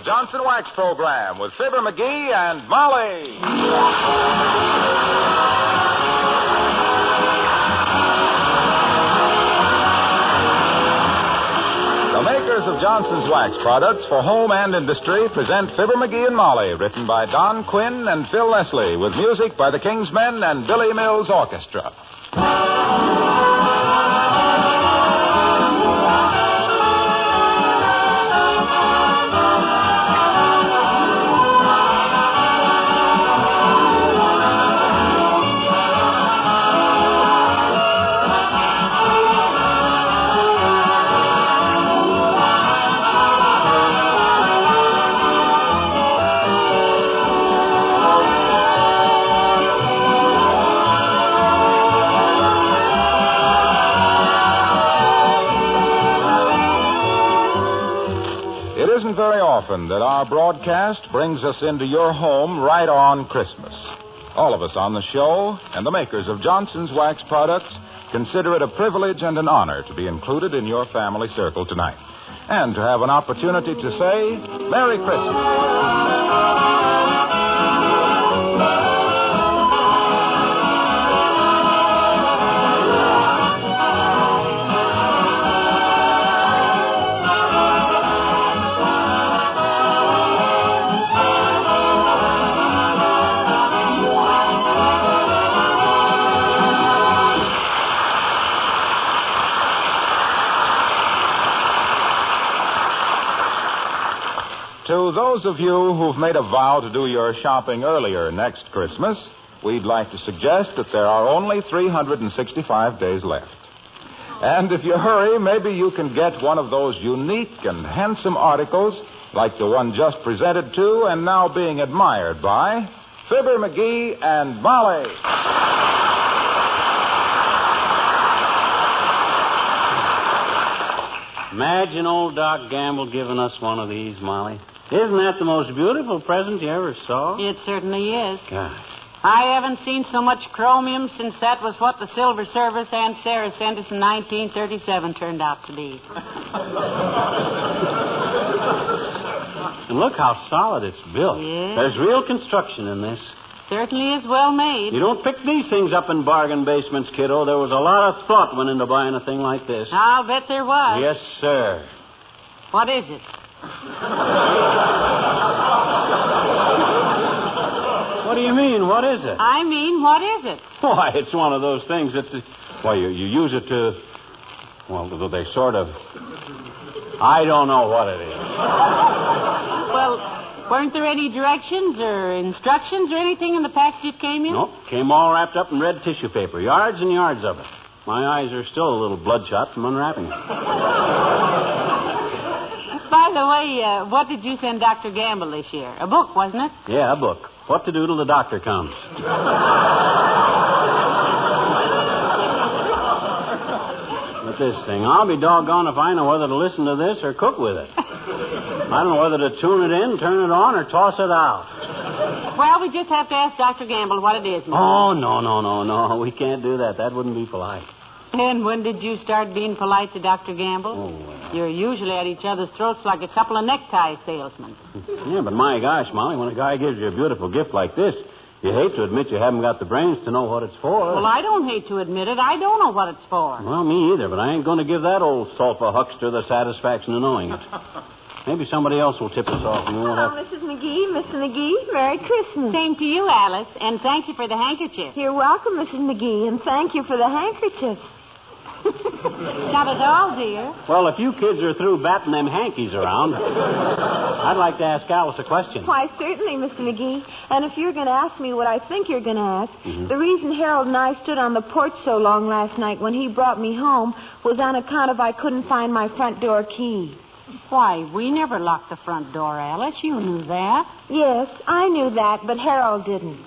Johnson Wax Program with Fibber McGee and Molly. The makers of Johnson's Wax products for home and industry present Fibber McGee and Molly, written by Don Quinn and Phil Leslie, with music by the Kingsmen and Billy Mills Orchestra. Very often that our broadcast brings us into your home right on Christmas. All of us on the show and the makers of Johnson's Wax products consider it a privilege and an honor to be included in your family circle tonight and to have an opportunity to say Merry Christmas. To those of you who've made a vow to do your shopping earlier next Christmas, we'd like to suggest that there are only 365 days left. And if you hurry, maybe you can get one of those unique and handsome articles like the one just presented to and now being admired by Fibber McGee and Molly. Imagine old Doc Gamble giving us one of these, Molly. Isn't that the most beautiful present you ever saw? It certainly is. Gosh. I haven't seen so much chromium since that was what the Silver Service Aunt Sarah sent us in 1937 turned out to be. And look how solid it's built. Yes. There's real construction in this. Certainly is well made. You don't pick these things up in bargain basements, kiddo. There was a lot of thought went into buying a thing like this. I'll bet there was. Yes, sir. What is it? What do you mean, what is it? I mean, what is it? Why, it's one of those things that... Well, you use it to... Well, they sort of... I don't know what it is. Well, weren't there any directions or instructions or anything in the package it came in? Nope. Came all wrapped up in red tissue paper. Yards and yards of it. My eyes are still a little bloodshot from unwrapping it. By the way, what did you send Dr. Gamble this year? A book, wasn't it? Yeah, a book. What to do till the doctor comes. But this thing, I'll be doggone if I know whether to listen to this or cook with it. I don't know whether to tune it in, turn it on, or toss it out. Well, we just have to ask Dr. Gamble what it is. Oh, no. We can't do that. That wouldn't be polite. And when did you start being polite to Dr. Gamble? Oh, well. You're usually at each other's throats like a couple of necktie salesmen. Yeah, but my gosh, Molly, when a guy gives you a beautiful gift like this, you hate to admit you haven't got the brains to know what it's for. Well, I don't hate to admit it. I don't know what it's for. Well, me either, but I ain't going to give that old sulphur huckster the satisfaction of knowing it. Maybe somebody else will tip us off. And we won't Hello, Mrs. McGee. Mr. McGee, Merry Christmas. Same to you, Alice, and thank you for the handkerchief. You're welcome, Mrs. McGee, and thank you for the handkerchief. Not at all, dear. Well, if you kids are through batting them hankies around, I'd like to ask Alice a question. Why, certainly, Mr. McGee. And if you're going to ask me what I think you're going to ask, the reason Harold and I stood on the porch so long last night when he brought me home was on account of I couldn't find my front door key. Why, we never locked the front door, Alice. You knew that. Yes, I knew that, but Harold didn't.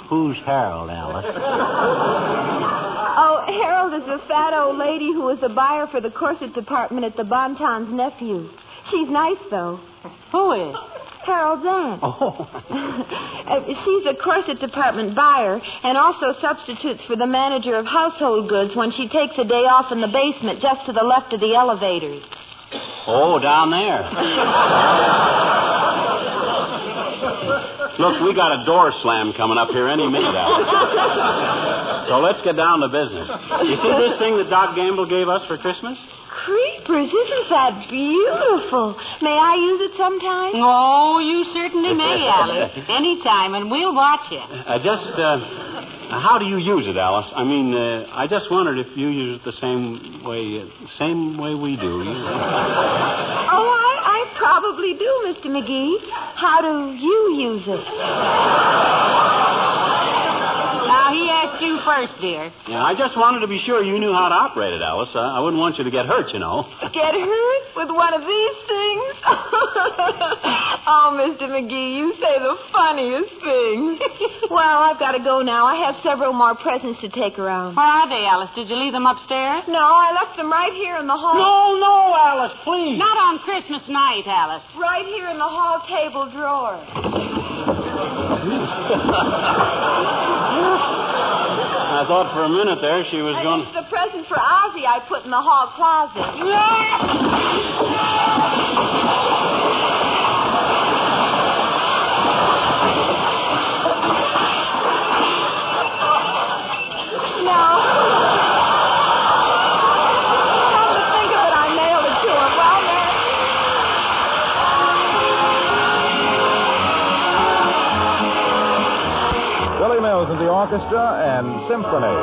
Who's Harold, Alice? Oh, Harold is a fat old lady who was a buyer for the corset department at the Bonton's nephew. She's nice, though. Who is? Harold's aunt. Oh. She's a corset department buyer and also substitutes for the manager of household goods when she takes a day off in the basement just to the left of the elevators. Oh, down there. Look, we got a door slam coming up here any minute, Alice. So let's get down to business. You see this thing that Doc Gamble gave us for Christmas? Creepers, isn't that beautiful? May I use it sometime? Oh, you certainly may, Alice. Anytime, and we'll watch you. How do you use it, Alice? I mean, I just wondered if you use it the same way we do. Oh, I probably do, Mr. McGee. How do you use it? Now, he asked you first, dear. Yeah, I just wanted to be sure you knew how to operate it, Alice. I wouldn't want you to get hurt, you know. Get hurt with one of these things? Oh, Mr. McGee, you say the funniest things. Well, I've got to go now. I have several more presents to take around. Where are they, Alice? Did you leave them upstairs? No, I left them right here in the hall. No, Alice, please. Not on Christmas night, Alice. Right here in the hall table drawer. I thought for a minute there she was going... It's the present for Ozzy I put in the hall closet. No. Come to think of it, I mailed it to him. Well, Billy Mills and the orchestra and symphony.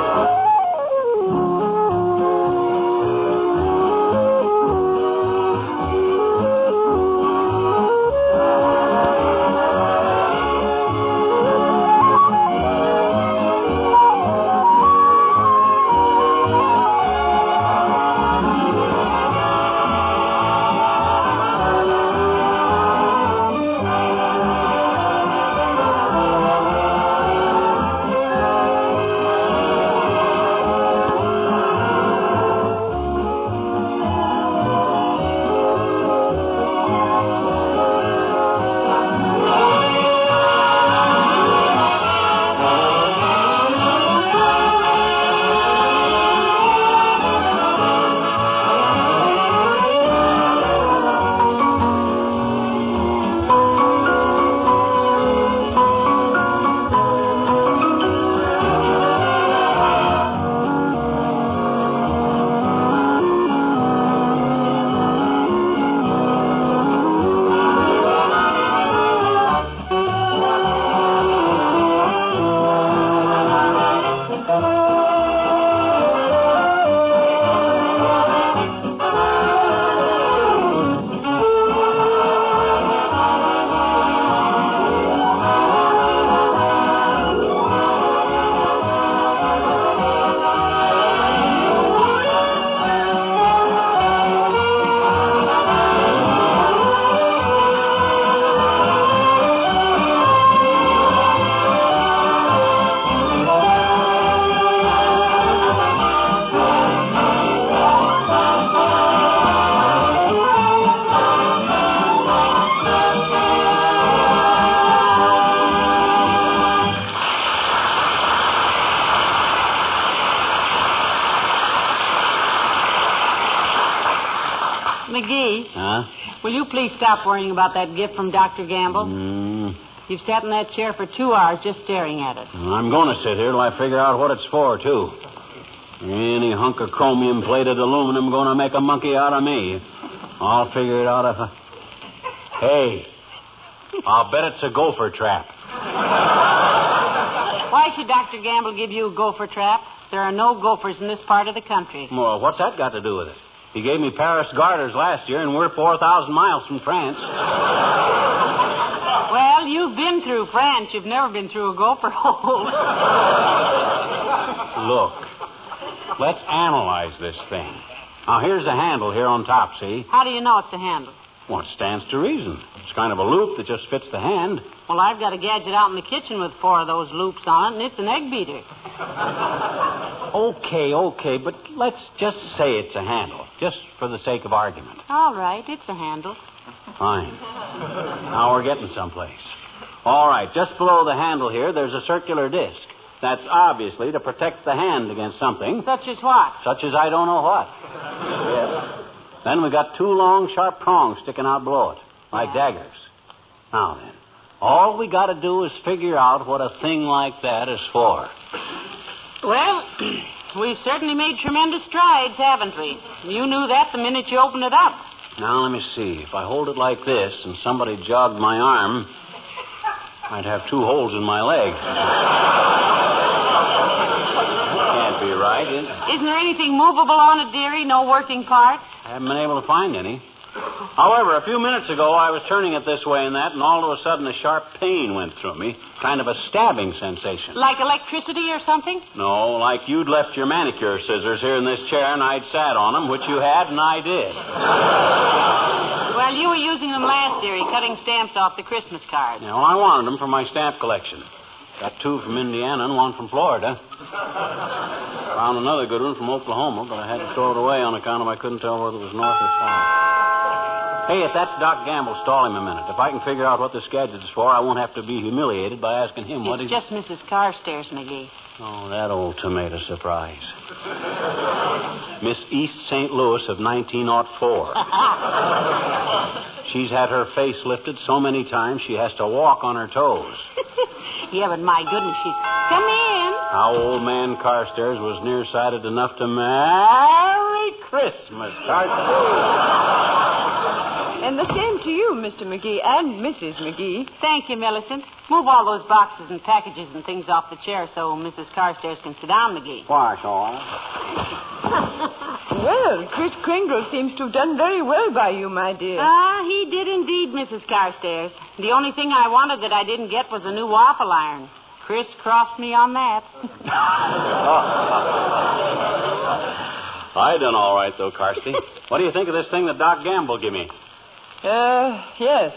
McGee. Huh? Will you please stop worrying about that gift from Dr. Gamble? You've sat in that chair for 2 hours just staring at it. I'm going to sit here till I figure out what it's for, too. Any hunk of chromium-plated aluminum going to make a monkey out of me. I'll figure it out if I... Hey, I'll bet it's a gopher trap. Why should Dr. Gamble give you a gopher trap? There are no gophers in this part of the country. Well, what's that got to do with it? He gave me Paris garters last year, and we're 4,000 miles from France. Well, you've been through France. You've never been through a gopher hole. Look, let's analyze this thing. Now, here's the handle here on top, see? How do you know it's a handle? Well, it stands to reason. It's kind of a loop that just fits the hand. Well, I've got a gadget out in the kitchen with 4 of those loops on it, and it's an egg beater. Okay, but let's just say it's a handle, just for the sake of argument. All right, it's a handle. Fine. Now we're getting someplace. All right, just below the handle here, there's a circular disc. That's obviously to protect the hand against something. Such as what? Such as I don't know what. Yes. Then we got 2 long, sharp prongs sticking out below it, like daggers. Now then, all we got to do is figure out what a thing like that is for. Well, we've certainly made tremendous strides, haven't we? You knew that the minute you opened it up. Now, let me see. If I hold it like this and somebody jogged my arm, I'd have 2 holes in my leg. That can't be right. Isn't there anything movable on it, dearie? No working parts? I haven't been able to find any. However, a few minutes ago, I was turning it this way and that, and all of a sudden a sharp pain went through me. Kind of a stabbing sensation. Like electricity or something? No, like you'd left your manicure scissors here in this chair and I'd sat on them, which you had and I did. Well, you were using them last, dearie, cutting stamps off the Christmas cards. Yeah, well, I wanted them for my stamp collection. Got 2 from Indiana and 1 from Florida. Found another good one from Oklahoma, but I had to throw it away on account of I couldn't tell whether it was north or south. Hey, if that's Doc Gamble, stall him a minute. If I can figure out what this gadget is for, I won't have to be humiliated by asking him what It's just Mrs. Carstairs, McGee. Oh, that old tomato surprise. Miss East St. Louis of 1904. She's had her face lifted so many times she has to walk on her toes. Yeah, but my goodness, she's... Come in. How old man Carstairs was nearsighted enough to Merry Christmas, Carstairs. And the same to you, Mr. McGee and Mrs. McGee. Thank you, Millicent. Move all those boxes and packages and things off the chair so Mrs. Carstairs can sit down, McGee. Why, so Well, Chris Kringle seems to have done very well by you, my dear. He did indeed, Mrs. Carstairs. The only thing I wanted that I didn't get was a new waffle iron. Chris crossed me on that. I done all right, though, Carsty. What do you think of this thing that Doc Gamble gave me? Yes.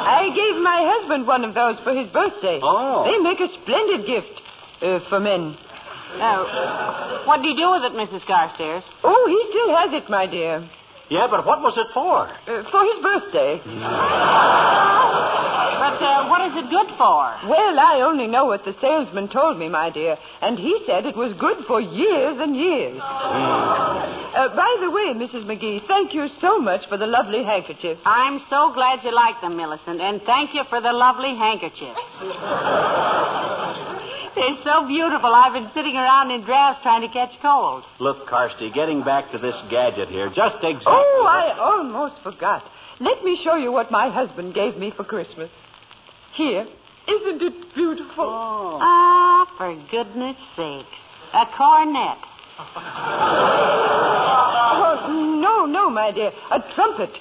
I gave my husband one of those for his birthday. Oh. They make a splendid gift for men. What do you do with it, Mrs. Carstairs? Oh, he still has it, my dear. Yeah, but what was it for? For his birthday. But what is it good for? Well, I only know what the salesman told me, my dear. And he said it was good for years and years. By the way, Mrs. McGee, thank you so much for the lovely handkerchief. I'm so glad you like them, Millicent, and thank you for the lovely handkerchief. They're so beautiful. I've been sitting around in drafts trying to catch cold. Look, Carsty, getting back to this gadget here, just exactly... Oh, I almost forgot. Let me show you what my husband gave me for Christmas. Here. Isn't it beautiful? Oh. Ah, for goodness sakes. A cornet. Oh, no, my dear. A trumpet.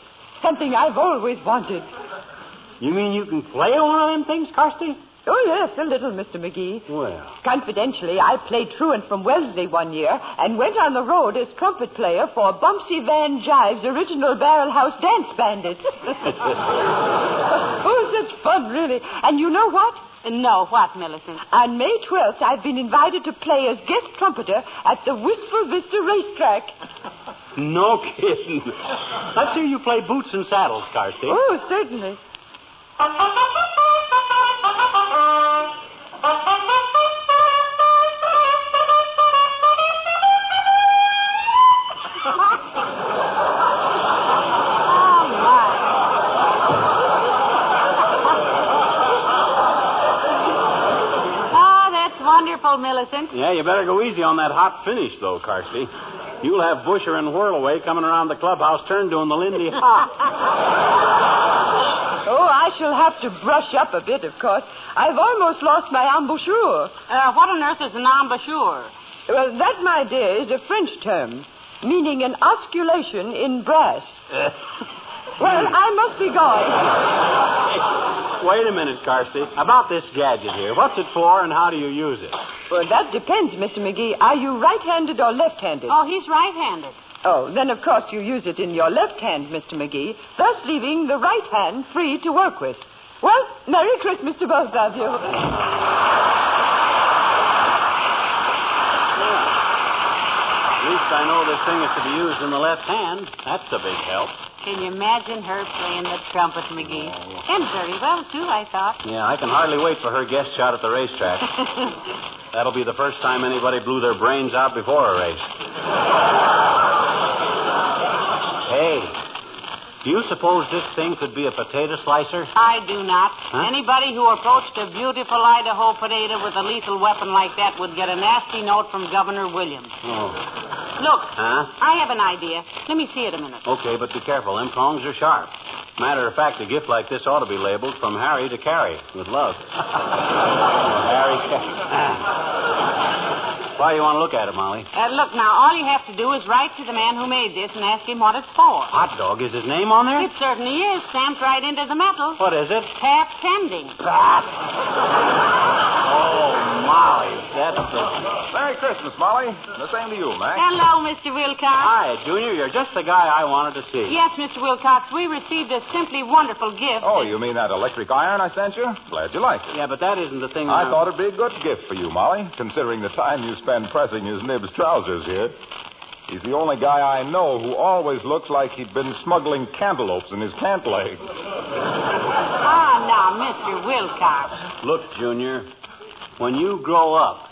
Something I've always wanted. You mean you can play one of them things, Carsty? Oh, yes, a little, Mr. McGee. Well. Confidentially, I played truant from Wellesley one year and went on the road as trumpet player for Bumpsy Van Jive's original Barrel House Dance Bandit. Oh, such fun, really. And you know what? No, what, Millicent? On May 12th, I've been invited to play as guest trumpeter at the Wistful Vista racetrack. No kidding. Let's hear you play Boots and Saddles, Carsty. Oh, certainly. Millicent. Yeah, you better go easy on that hot finish, though, Carsty. You'll have Busher and Whirlaway coming around the clubhouse turn doing the Lindy Hop. Oh, I shall have to brush up a bit, of course. I've almost lost my embouchure. What on earth is an embouchure? Well, that, my dear, is a French term, meaning an osculation in brass. Well, I must be gone. Wait a minute, Carsty. About this gadget here. What's it for and how do you use it? Well, that depends, Mr. McGee. Are you right-handed or left-handed? Oh, he's right-handed. Oh, then of course you use it in your left hand, Mr. McGee, thus leaving the right hand free to work with. Well, Merry Christmas to both of you. At least I know this thing is to be used in the left hand. That's a big help. Can you imagine her playing the trumpet, McGee? And very well, too, I thought. Yeah, I can hardly wait for her guest shot at the racetrack. That'll be the first time anybody blew their brains out before a race. Hey, do you suppose this thing could be a potato slicer? I do not. Huh? Anybody who approached a beautiful Idaho potato with a lethal weapon like that would get a nasty note from Governor Williams. Oh. Look, Huh? I have an idea. Let me see it a minute. Okay, but be careful. Them prongs are sharp. Matter of fact, a gift like this ought to be labeled from Harry to Carrie, with love. Harry, why do you want to look at it, Molly? Look, now, all you have to do is write to the man who made this and ask him what it's for. Hot dog, is his name on there? It certainly is, stamped right into the metal. What is it? Half pending. Oh, Molly, that's the... Merry Christmas, Molly. The same to you, Mac. Hello, Mr. Wilcox. Hi, Junior. You're just the guy I wanted to see. Yes, Mr. Wilcox, we received a simply wonderful gift. Oh, you mean that electric iron I sent you? Glad you like it. Yeah, but that isn't the thing. I thought it'd be a good gift for you, Molly, considering the time you spend pressing his nibs trousers here. He's the only guy I know who always looks like he'd been smuggling cantaloupes in his pant leg. Ah, now, Mr. Wilcox. Look, Junior, when you grow up,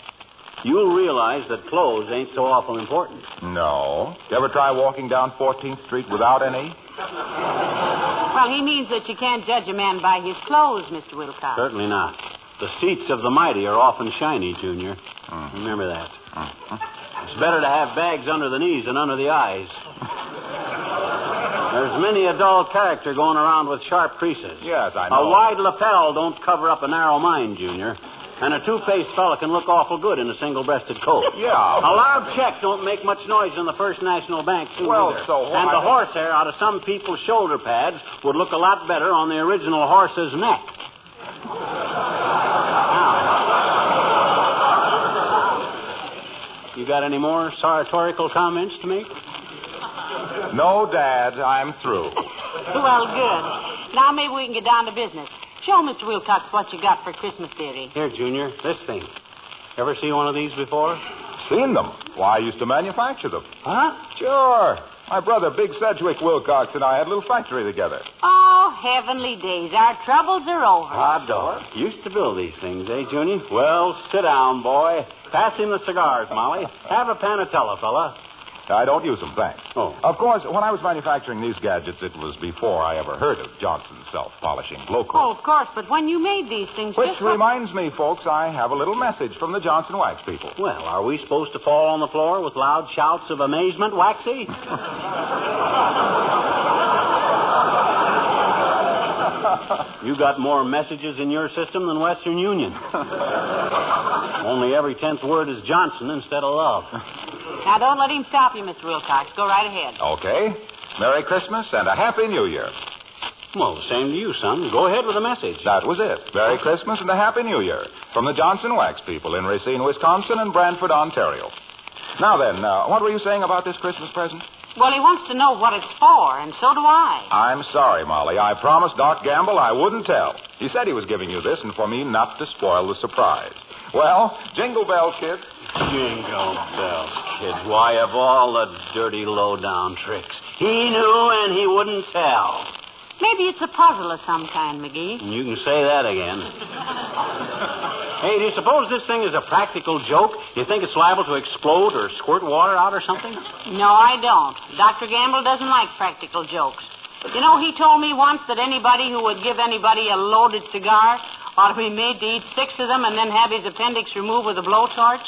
you'll realize that clothes ain't so awful important. No. You ever try walking down 14th Street without any? Well, he means that you can't judge a man by his clothes, Mr. Wilcox. Certainly not. The seats of the mighty are often shiny, Junior. Remember that. It's better to have bags under the knees than under the eyes. There's many a dull character going around with sharp creases. Yes, I know. A wide lapel don't cover up a narrow mind, Junior. And a two-faced fella can look awful good in a single-breasted coat. Yeah. A loud check don't make much noise in the First National Bank, too, Well, either. so And why- the horsehair out of some people's shoulder pads would look a lot better on the original horse's neck. You got any more sartorical comments to make? No, Dad, I'm through. Well, good. Now maybe we can get down to business. Show Mr. Wilcox what you got for Christmas, dearie. Here, Junior, this thing. Ever see one of these before? Seen them. Why, I used to manufacture them. Huh? Sure. My brother, Big Sedgwick Wilcox, and I had a little factory together. Oh, heavenly days. Our troubles are over. Hot dog. Used to build these things, eh, Junior? Well, sit down, boy. Pass him the cigars, Molly. Have a panatella, fella. I don't use them, thanks. Oh. Of course, when I was manufacturing these gadgets, it was before I ever heard of Johnson's self-polishing glow coat. Oh, of course, but when you made these things... Which just what- reminds me, folks, I have a little message from the Johnson Wax people. Well, are we supposed to fall on the floor with loud shouts of amazement, Waxy? You got more messages in your system than Western Union. Only every 10th word is Johnson instead of love. Now, don't let him stop you, Mr. Wilcox. Go right ahead. Okay. Merry Christmas and a Happy New Year. Well, same to you, son. Go ahead with the message. That was it. Merry Christmas and a Happy New Year from the Johnson Wax people in Racine, Wisconsin and Brantford, Ontario. Now then, what were you saying about this Christmas present? Well, he wants to know what it's for, and so do I. I'm sorry, Molly. I promised Doc Gamble I wouldn't tell. He said he was giving you this and for me not to spoil the surprise. Well, jingle bells, kids. Jingle bells, kid. Why, of all the dirty, low-down tricks, he knew and he wouldn't tell. Maybe it's a puzzle of some kind, McGee. You can say that again. Hey, do you suppose this thing is a practical joke? You think it's liable to explode or squirt water out or something? No, I don't. Dr. Gamble doesn't like practical jokes. You know, he told me once that anybody who would give anybody a loaded cigar ought to be made to eat 6 of them and then have his appendix removed with a blowtorch.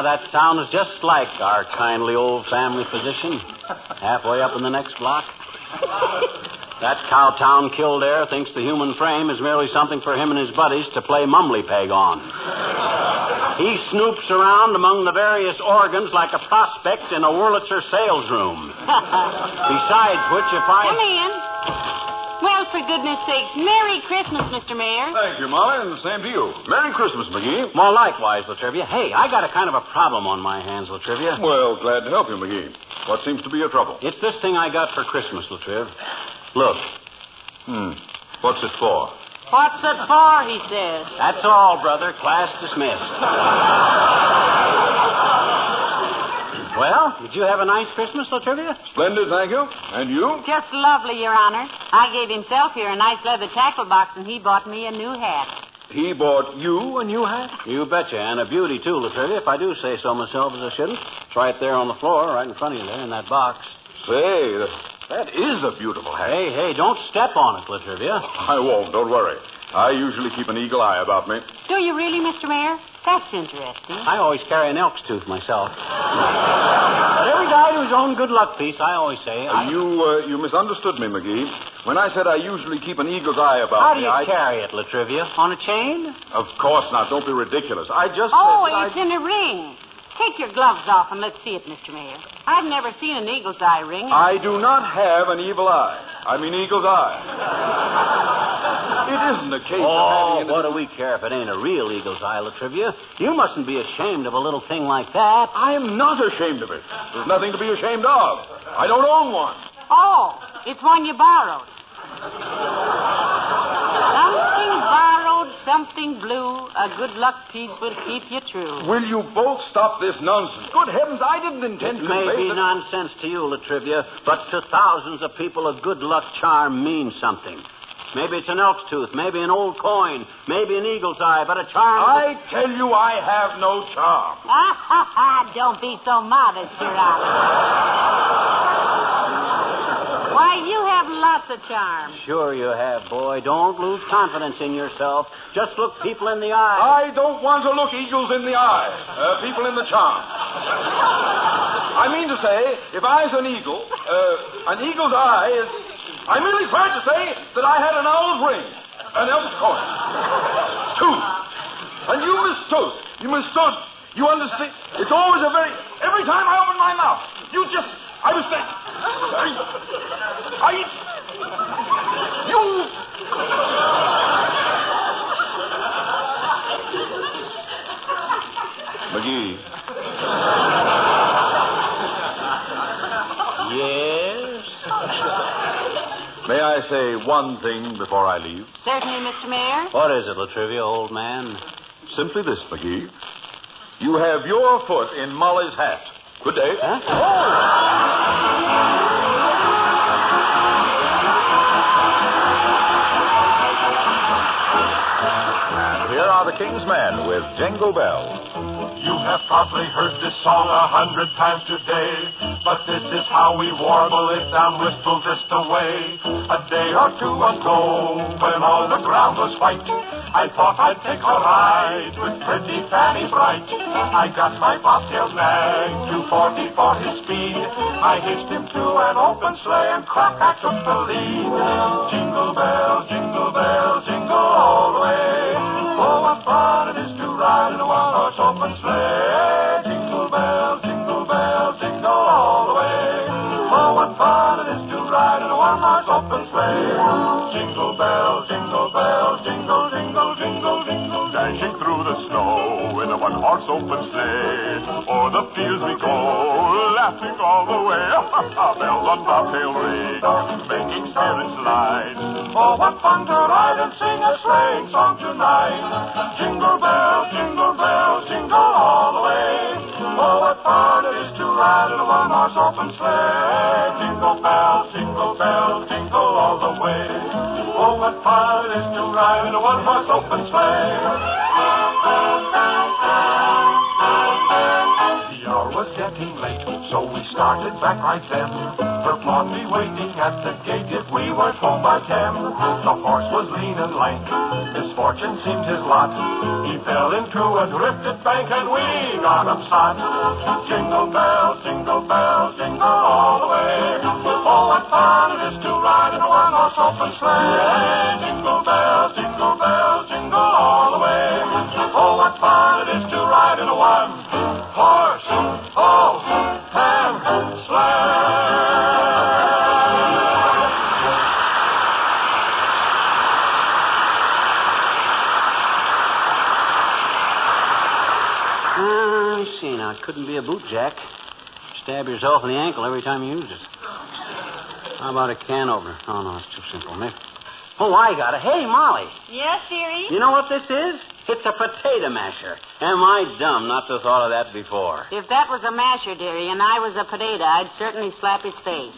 That sounds just like our kindly old family physician. Halfway up in the next block. That Cowtown Kildare thinks the human frame is merely something for him and his buddies to play mumbly peg on. He snoops around among the various organs like a prospect in a Wurlitzer sales room. Besides which, if I... Come in. Well, for goodness sakes, Merry Christmas, Mr. Mayor. Thank you, Molly, and the same to you. Merry Christmas, McGee. Well, likewise, Latrivia. Hey, I got a kind of a problem on my hands, Latrivia. Well, glad to help you, McGee. What seems to be your trouble? It's this thing I got for Christmas, Latriv. Look. What's it for? What's it for, he says. That's all, brother. Class dismissed. Well, did you have a nice Christmas, Latrivia? Splendid, thank you. And you? Just lovely, Your Honor. I gave himself here a nice leather tackle box, and he bought me a new hat. He bought you a new hat? You betcha, and a beauty, too, Latrivia, if I do say so myself as I shouldn't. It's right there on the floor, right in front of you there in that box. Say, that is a beautiful hat. Hey, don't step on it, Latrivia. I won't, don't worry. I usually keep an eagle eye about me. Do you really, Mr. Mayor? That's interesting. I always carry an elk's tooth myself. But every guy to his own good luck piece, I always say. You misunderstood me, McGee. When I said I usually keep an eagle's eye about How me, do you carry it, Latrivia? On a chain? Of course not. Don't be ridiculous. I just Oh, said it's in a ring. Take your gloves off and let's see it, Mr. Mayor. I've never seen an eagle's eye ring. I do not have an evil eye. I mean eagle's eye. It isn't a case of having what do we care if it ain't a real eagle's eye, Latrivia? You mustn't be ashamed of a little thing like that. I am not ashamed of it. There's nothing to be ashamed of. I don't own one. Oh, it's one you borrowed. Something borrowed, something blue. A good luck piece will keep you true. Will you both stop this nonsense? Good heavens, I didn't intend to It may be convey nonsense to you, Latrivia, but to thousands of people a good luck charm means something. Maybe it's an elk's tooth, maybe an old coin, maybe an eagle's eye, but a charm... I tell you I have no charm. Don't be so modest, Your Honor. Why, you have lots of charm. Sure you have, boy. Don't lose confidence in yourself. Just look people in the eye. I don't want to look eagles in the eye. People in the charm. I mean to say, if I's an eagle, an eagle's eye is... I merely tried to say that I had an owl's ring, an elk's coin, tooth. And you mistook. You mistook. You understand? It's always every time I open my mouth, I was saying, McGee. Yes? May I say one thing before I leave? Certainly, Mr. Mayor. What is it, Latrivia, old man? Simply this, McGee. You have your foot in Molly's hat. Good day. Huh? And here are the King's Men with Jingle Bells. You have probably heard this song 100 times today, but this is how we warble it down Wistful Vista way. A day or two ago, when all the ground was white, I thought I'd take a ride with pretty Fanny Bright. I got my bobtail nag, 240 for his speed. I hitched him to an open sleigh and crack, I took the lead. Jingle bell, jingle all the way. Oh, what fun it is to ride in a one-horse open sleigh. Jingle bell, jingle all the way. Oh, what fun it is to ride in a one-horse open sleigh. Jingle bell, jingle, dashing through the snow in a one-horse open sleigh. O'er the fields we go, laughing all the way. Bells on bobtail ring, making spirits light. Oh, what fun to ride and sing a sleighing song tonight. Jingle bell, jingle all the way. Oh, what fun it is to ride in a one-horse open sleigh. Jingle bells, jingle all the way. Oh, what fun it is to ride in a one-horse open sleigh. The hour was getting late, so we started back right then. For Blondie waiting at the gate if we weren't home by 10. The horse was lean and lank, misfortune seemed his lot. He fell into a drifted bank and we got upset. Jingle bells, jingle all the way. Oh, what fun it is to ride in a one-horse open sleigh. Jingle bells, jingle all the way. Oh, what fun it is to ride in a one-horse open sleigh. see. Now, it couldn't be a boot jack. Stab yourself in the ankle every time you use it. How about a can opener? Oh, no, it's too simple, Mick. Oh, I got it. Hey, Molly. Yes, dearie? You know what this is? It's a potato masher. Am I dumb not to have thought of that before? If that was a masher, dearie, and I was a potato, I'd certainly slap his face.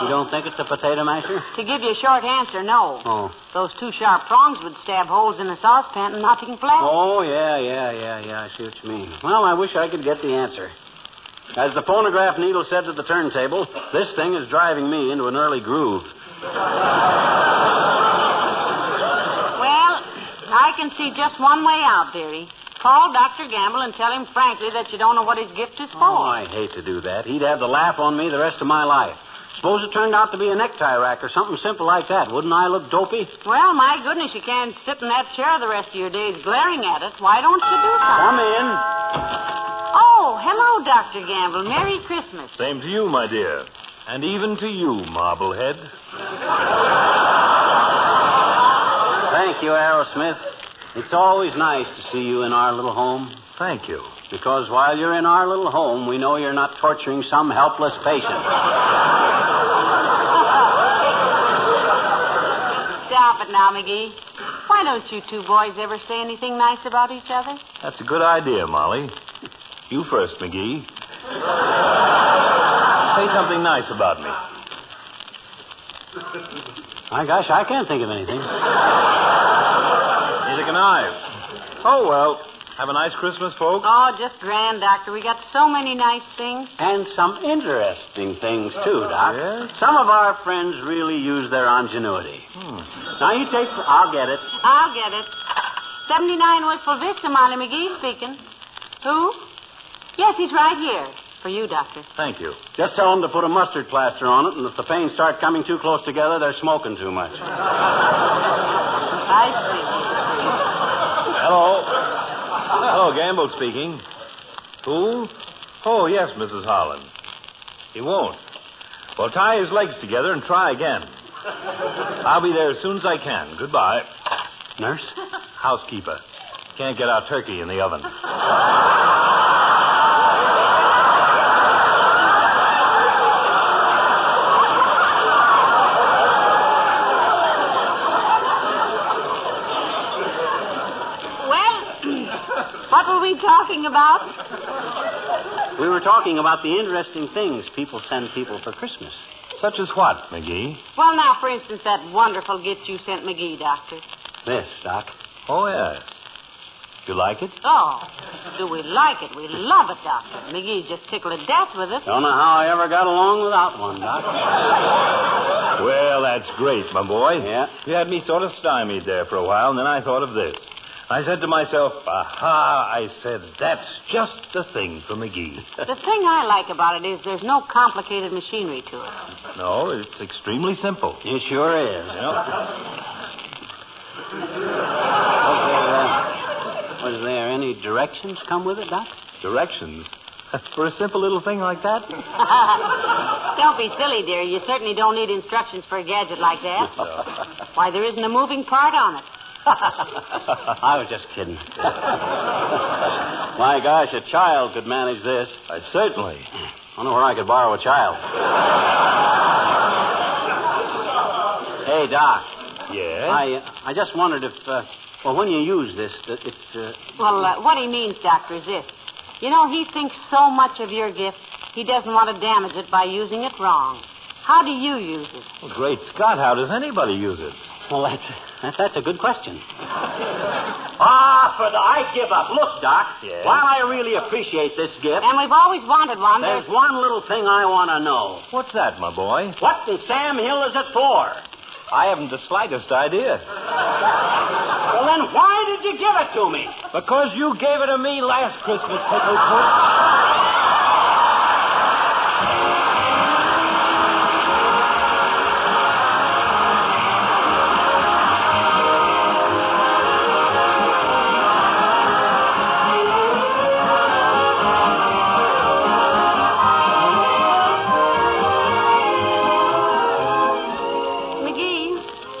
You don't think it's a potato masher? To give you a short answer, no. Oh. Those two sharp prongs would stab holes in a saucepan and nothing flat. Oh, yeah. I see what you mean. Well, I wish I could get the answer. As the phonograph needle said to the turntable, this thing is driving me into an early groove. Well, I can see just one way out, dearie. Call Dr. Gamble and tell him frankly that you don't know what his gift is for. Oh, I hate to do that. He'd have the laugh on me the rest of my life. Suppose it turned out to be a necktie rack or something simple like that. Wouldn't I look dopey? Well, my goodness, you can't sit in that chair the rest of your days glaring at it. Why don't you do something? Come in. Oh, hello, Dr. Gamble. Merry Christmas. Same to you, my dear. And even to you, Marblehead. Thank you, Aerosmith. It's always nice to see you in our little home. Thank you. Because while you're in our little home, we know you're not torturing some helpless patient. Stop it now, McGee. Why don't you two boys ever say anything nice about each other? That's a good idea, Molly. You first, McGee. Say something nice about me. My gosh, I can't think of anything. Neither can I. Oh, well. Have a nice Christmas, folks. Oh, just grand, Doctor. We got so many nice things. And some interesting things, too, Doc. Yes? Some of our friends really use their ingenuity. Now, you take... I'll get it. I'll get it. 79 Wistful Vista, Molly McGee speaking. Who? Yes, he's right here. For you, Doctor. Thank you. Just tell them to put a mustard plaster on it, and if the pains start coming too close together, they're smoking too much. I see. Hello. Hello, Gamble speaking. Who? Oh, yes, Mrs. Holland. He won't. Well, tie his legs together and try again. I'll be there as soon as I can. Goodbye. Nurse? Housekeeper. Can't get our turkey in the oven. What were we talking about? We were talking about the interesting things people send people for Christmas. Such as what, McGee? Well, now, for instance, that wonderful gift you sent McGee, Doctor. This, Doc. Oh, yes. You like it? Oh, do we like it? We love it, Doctor. McGee just tickled to death with it. Don't know how I ever got along without one, Doc. Well, that's great, my boy. Yeah? You had me sort of stymied there for a while, and then I thought of this. I said to myself, aha, I said, that's just the thing for McGee. The thing I like about it is there's no complicated machinery to it. No, it's extremely simple. It sure is. Was there any directions come with it, Doc? Directions? For a simple little thing like that? Don't be silly, dear. You certainly don't need instructions for a gadget like that. Why, there isn't a moving part on it. I was just kidding. My gosh, a child could manage this. Certainly. I wonder where I could borrow a child. Hey, Doc. Yes? I just wondered if, when you use this, Well, what he means, Doctor, is this. You know, he thinks so much of your gift, he doesn't want to damage it by using it wrong. How do you use it? Well, great Scott, how does anybody use it? Well, that's a good question. I give up. Look, Doc. Yes? While I really appreciate this gift, And we've always wanted one. there's one little thing I want to know. What's that, my boy? What in Sam Hill is it for? I haven't the slightest idea. Well, then why did you give it to me? Because you gave it to me last Christmas, Picklefoot.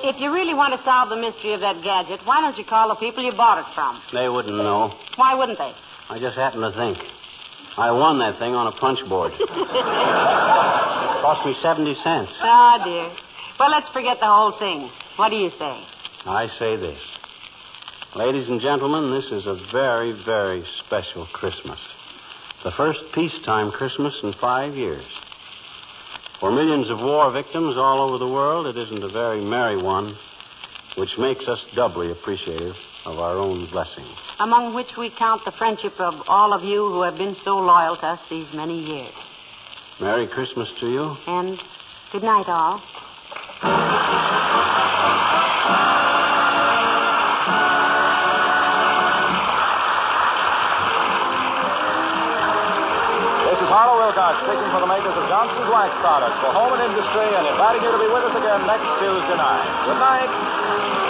If you really want to solve the mystery of that gadget, why don't you call the people you bought it from? They wouldn't know. Why wouldn't they? I just happened to think. I won that thing on a punch board. Cost me 70 cents. Oh, dear. Well, let's forget the whole thing. What do you say? I say this. Ladies and gentlemen, this is a very, very special Christmas. The first peacetime Christmas in 5 years. For millions of war victims all over the world, it isn't a very merry one, which makes us doubly appreciative of our own blessings. Among which we count the friendship of all of you who have been so loyal to us these many years. Merry Christmas to you. And good night, all. This is Harlow Wilcox speaking for the makers of Johnson's Wax Products for Home and Industry and inviting you to be with us again next Tuesday night. Good night.